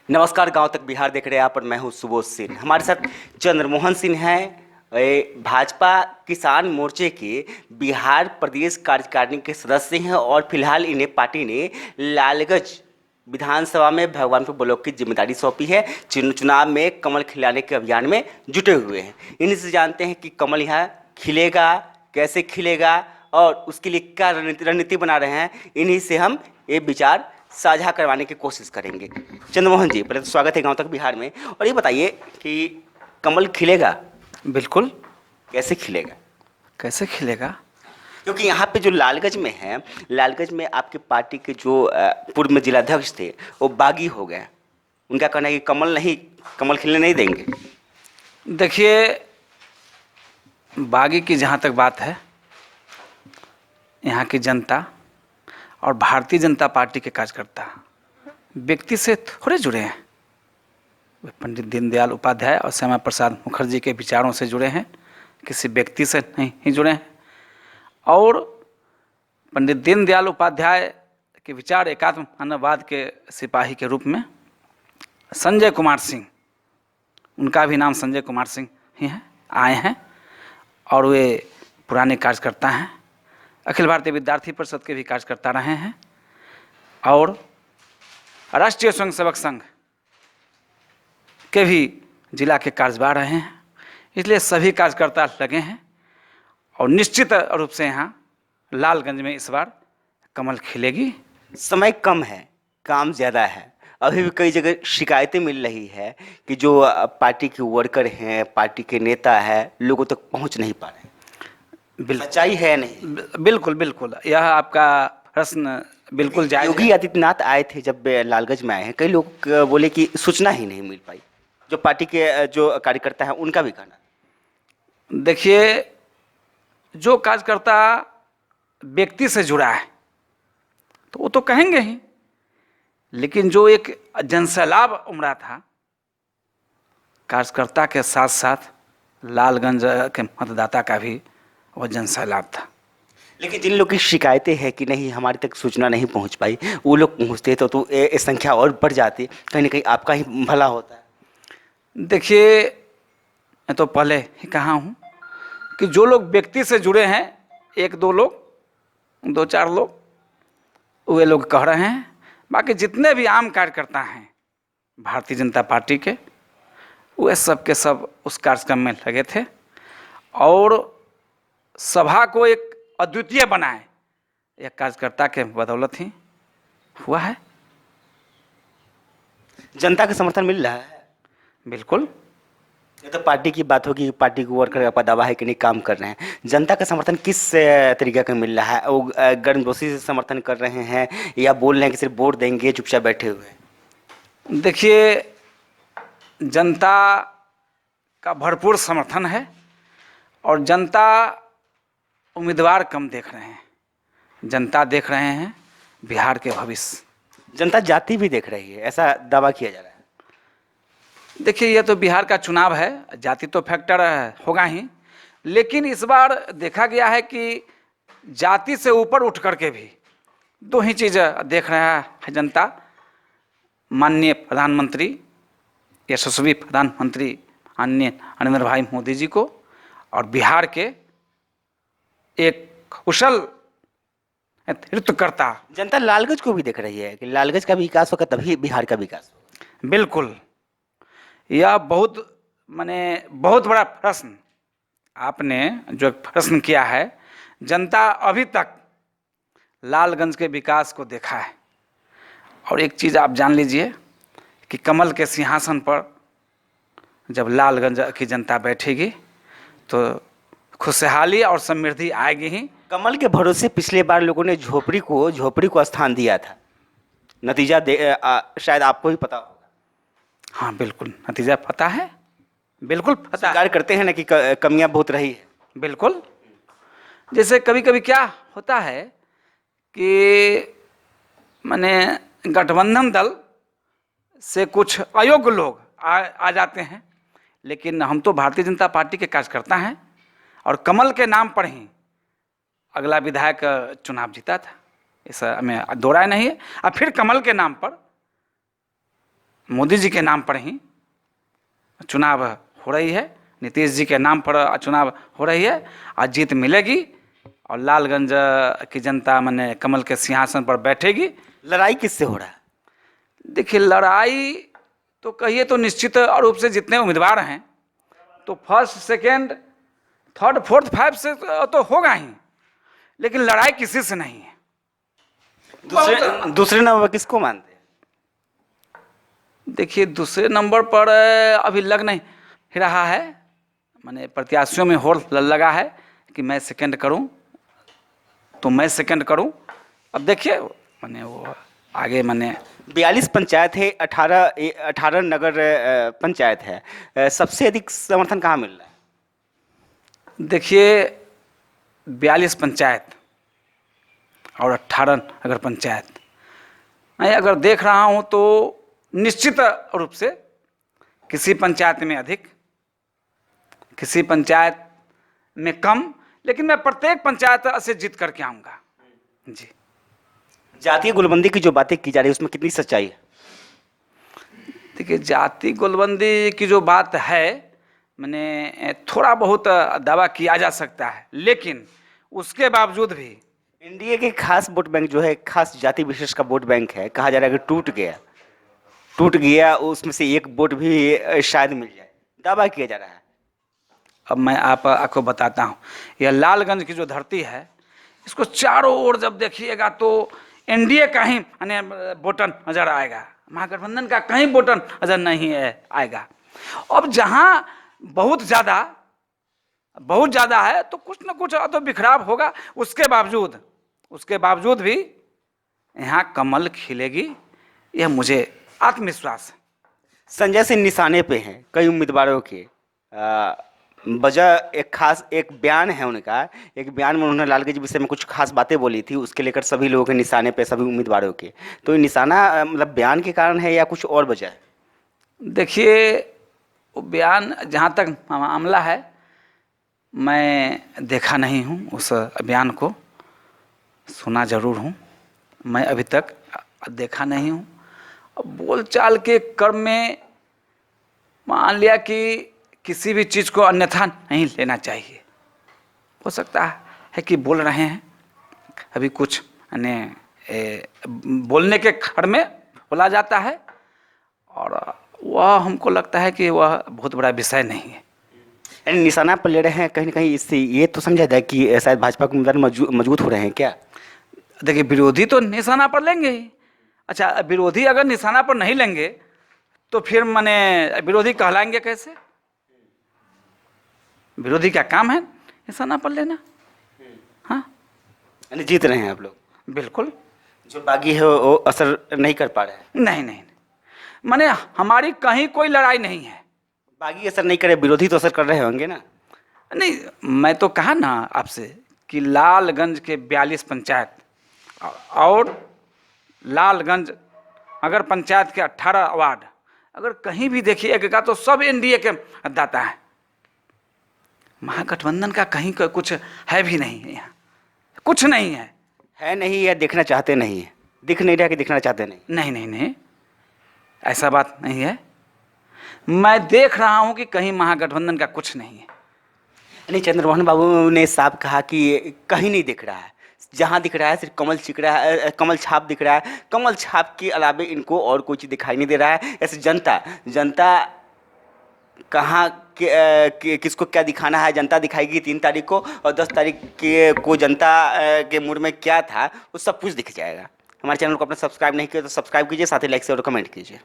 नमस्कार, गांव तक बिहार देख रहे हैं आप और मैं हूं सुबोध सिंह। हमारे साथ चंद्रमोहन सिंह हैं, भाजपा किसान मोर्चे के बिहार प्रदेश कार्यकारिणी के सदस्य हैं और फिलहाल इन्हें पार्टी ने लालगंज विधानसभा में भगवानपुर ब्लॉक की जिम्मेदारी सौंपी है। चुनाव में कमल खिलाने के अभियान में जुटे हुए हैं। इन्हीं से जानते हैं कि कमल यहाँ खिलेगा, कैसे खिलेगा और उसके लिए क्या रणनीति बना रहे हैं। इन्हीं से हम ये विचार साझा करवाने की कोशिश करेंगे। चंद्रमोहन जी, पहले तो स्वागत है गांव तक बिहार में। और ये बताइए कि कमल खिलेगा? बिल्कुल। कैसे खिलेगा? कैसे खिलेगा? क्योंकि यहाँ पे जो लालगंज में है, लालगंज में आपके पार्टी के जो पूर्व में जिलाध्यक्ष थे वो बागी हो गए। उनका कहना है कि कमल खिलने नहीं देंगे। देखिए, बागी की जहाँ तक बात है, यहाँ की जनता और भारतीय जनता पार्टी के कार्यकर्ता व्यक्ति से थोड़े जुड़े हैं। वे पंडित दीनदयाल उपाध्याय और श्यामा प्रसाद मुखर्जी के विचारों से जुड़े हैं, किसी व्यक्ति से नहीं जुड़े हैं। और पंडित दीनदयाल उपाध्याय के विचार एकात्म मानववाद के सिपाही के रूप में संजय कुमार सिंह, उनका भी नाम संजय कुमार सिंह ही है, आए हैं और वे पुराने कार्यकर्ता हैं। अखिल भारतीय विद्यार्थी परिषद के भी कार्यकर्ता रहे हैं और राष्ट्रीय स्वयंसेवक संघ के भी जिला के कार्यवाह रहे हैं। इसलिए सभी कार्यकर्ता लगे हैं और निश्चित रूप से यहाँ लालगंज में इस बार कमल खिलेगी। समय कम है, काम ज़्यादा है। अभी भी कई जगह शिकायतें मिल रही है कि जो पार्टी के वर्कर हैं, पार्टी के नेता हैं, लोगों तक पहुंच नहीं पा रहे। सच्चाई है या नहीं? बिल्कुल बिल्कुल, यह आपका प्रश्न बिल्कुल जायज़ है। योगी आदित्यनाथ आए थे जब लालगंज में आए हैं, कई लोग बोले कि सूचना ही नहीं मिल पाई। जो पार्टी के जो कार्यकर्ता हैं उनका भी कहना। देखिए, जो कार्यकर्ता व्यक्ति से जुड़ा है तो वो तो कहेंगे ही, लेकिन जो एक जनसैलाब उमड़ा था कार्यकर्ता के साथ साथ लालगंज के मतदाता का भी वह जनसैलाब था। लेकिन जिन लोग की शिकायतें हैं कि नहीं हमारे तक सूचना नहीं पहुंच पाई, वो लोग पहुंचते तो ये संख्या और बढ़ जाती, कहीं ना कहीं आपका ही भला होता है। देखिए, मैं तो पहले ही कहा हूँ कि जो लोग व्यक्ति से जुड़े हैं, एक दो लोग, दो चार लोग, वे लोग कह रहे हैं। बाकी जितने भी आम कार्यकर्ता हैं भारतीय जनता पार्टी के, वे सब के सब उस कार्यक्रम में लगे थे और सभा को एक अद्वितीय बनाए, यह कार्यकर्ता के बदौलत ही हुआ है। जनता का समर्थन मिल रहा है? बिल्कुल। ये तो पार्टी की बात होगी, पार्टी को वर्कर का दावा है कि नहीं काम कर रहे हैं। जनता का समर्थन किस तरीके का मिल रहा है? वो गर्मजोशी से समर्थन कर रहे हैं या बोल रहे हैं कि सिर्फ वोट देंगे, चुपचाप बैठे हुए हैं? देखिए, जनता का भरपूर समर्थन है और जनता उम्मीदवार कम देख रहे हैं, जनता देख रहे हैं बिहार के भविष्य। जनता जाति भी देख रही है, ऐसा दावा किया जा रहा है। देखिए, यह तो बिहार का चुनाव है, जाति तो फैक्टर होगा ही, लेकिन इस बार देखा गया है कि जाति से ऊपर उठ करके भी दो ही चीज़ देख रहा है जनता। माननीय प्रधानमंत्री, यशस्वी प्रधानमंत्री माननीय नरेंद्र भाई मोदी जी को और बिहार के एक कुशल नेतृत्वकर्ता। जनता लालगंज को भी देख रही है कि लालगंज का विकास होगा तभी बिहार का विकास होगा। बिल्कुल, यह बहुत बड़ा प्रश्न आपने जो प्रश्न किया है। जनता अभी तक लालगंज के विकास को देखा है और एक चीज़ आप जान लीजिए कि कमल के सिंहासन पर जब लालगंज की जनता बैठेगी तो खुशहाली और समृद्धि आएगी ही। कमल के भरोसे पिछले बार लोगों ने झोपड़ी को स्थान दिया था। नतीजा शायद आपको ही पता होगा। हाँ बिल्कुल, नतीजा पता है, बिल्कुल पता है। स्वीकार करते हैं ना कि कमियां बहुत रही है। बिल्कुल। जैसे कभी कभी क्या होता है कि गठबंधन दल से कुछ अयोग्य लोग आ जाते हैं, लेकिन हम तो भारतीय जनता पार्टी के कार्यकर्ता हैं और कमल के नाम पर ही अगला विधायक चुनाव जीता था, ऐसा हमें दो राय नहीं है। और फिर कमल के नाम पर मोदी जी के नाम पर ही चुनाव हो रही है, नीतीश जी के नाम पर चुनाव हो रही है और जीत मिलेगी और लालगंज की जनता माने कमल के सिंहासन पर बैठेगी। लड़ाई किससे हो रहा है? देखिए, लड़ाई तो कहिए तो निश्चित रूप से जितने उम्मीदवार हैं तो first, second, third, fourth, five से तो होगा ही, लेकिन लड़ाई किसी से नहीं है। दूसरे नंबर किसको मानते हैं? देखिए, दूसरे नंबर पर अभी लग नहीं रहा है, माने प्रत्याशियों में होड़ लगा है कि मैं सेकंड करूं तो मैं सेकंड करूं। अब देखिए माने वो आगे माने 42 पंचायत है, 18 नगर पंचायत है। सबसे अधिक समर्थन कहाँ मिल रहा है? देखिए, 42 पंचायत और 18 नगर पंचायत, मैं अगर देख रहा हूं तो निश्चित रूप से किसी पंचायत में अधिक, किसी पंचायत में कम, लेकिन मैं प्रत्येक पंचायत से जीत करके आऊंगा जी। जातीय गोलबंदी की जो बातें की जा रही है उसमें कितनी सच्चाई है? देखिए, जाति गोलबंदी की जो बात है मैंने थोड़ा बहुत दावा किया जा सकता है, लेकिन उसके बावजूद भी एनडीए के खास वोट बैंक जो है, खास जाति विशेष का वोट बैंक है, कहा जा रहा है कि टूट गया उसमें से एक वोट भी शायद मिल जाए, दावा किया जा रहा है। अब मैं आपको बताता हूँ, यह लालगंज की जो धरती है इसको चारों ओर जब देखिएगा तो एनडीए का ही यानी बटन नजर आएगा, महागठबंधन का कहीं बटन नजर नहीं आएगा। अब जहाँ बहुत ज़्यादा है तो कुछ न कुछ तो बिखराव होगा, उसके बावजूद भी यहाँ कमल खिलेगी, यह मुझे आत्मविश्वास है। संजय सिंह निशाने पे हैं कई उम्मीदवारों के। वजह एक बयान है उनका, एक बयान में उन्होंने लालगंज विषय में कुछ खास बातें बोली थी, उसके लेकर सभी लोगों के निशाने पे, सभी उम्मीदवारों के। तो ये निशाना मतलब बयान के कारण है या कुछ और वजह है? देखिए, वो बयान जहाँ तक मामला है मैं देखा नहीं हूँ, उस बयान को सुना जरूर हूँ, मैं अभी तक देखा नहीं हूँ। बोलचाल के क्रम में मान लिया कि किसी भी चीज़ को अन्यथा नहीं लेना चाहिए। हो सकता है कि बोल रहे हैं, अभी कुछ बोलने के क्रम में बोला जाता है और वह हमको लगता है कि वह बहुत बड़ा विषय नहीं है। यानी निशाना पर ले रहे हैं कहीं ना कहीं, इससे ये तो समझा जाए कि शायद भाजपा के उम्मीदवार मजबूत हो रहे हैं क्या? देखिए, विरोधी तो निशाना पर लेंगे ही। अच्छा, विरोधी अगर निशाना पर नहीं लेंगे तो फिर माने विरोधी कहलाएंगे कैसे? विरोधी का काम है निशाना पर लेना। हाँ, यानी जीत रहे हैं आप लोग? बिल्कुल। जो बागी है वो असर नहीं कर पा रहे हैं? नहीं, माने हमारी कहीं कोई लड़ाई नहीं है। बागी असर नहीं करे, विरोधी तो असर कर रहे होंगे ना? नहीं, मैं तो कहा ना आपसे कि लालगंज के 42 पंचायत और लालगंज अगर पंचायत के 18 वार्ड अगर कहीं भी देखिएगा तो सब एनडीए के दाता है। महागठबंधन का कहीं का कुछ है भी नहीं है, यहाँ कुछ नहीं है। है नहीं या देखना चाहते नहीं है? दिख नहीं रहा कि दिखना चाहते नहीं? नहीं, ऐसा बात नहीं है। मैं देख रहा हूं कि कहीं महागठबंधन का कुछ नहीं है। नहीं, चंद्रमोहन बाबू ने साफ कहा कि कहीं नहीं दिख रहा है, जहाँ दिख रहा है सिर्फ कमल छाप दिख रहा है। कमल छाप के अलावा इनको और कोई चीज़ दिखाई नहीं दे रहा है। ऐसे जनता कहाँ किसको क्या दिखाना है, जनता दिखाएगी 3 तारीख को, और 10 तारीख को जनता के मूड में क्या था वो सब कुछ दिख जाएगा। हमारे चैनल को अपना सब्सक्राइब नहीं किया तो सब्सक्राइब कीजिए, साथ ही लाइक से और कमेंट कीजिए।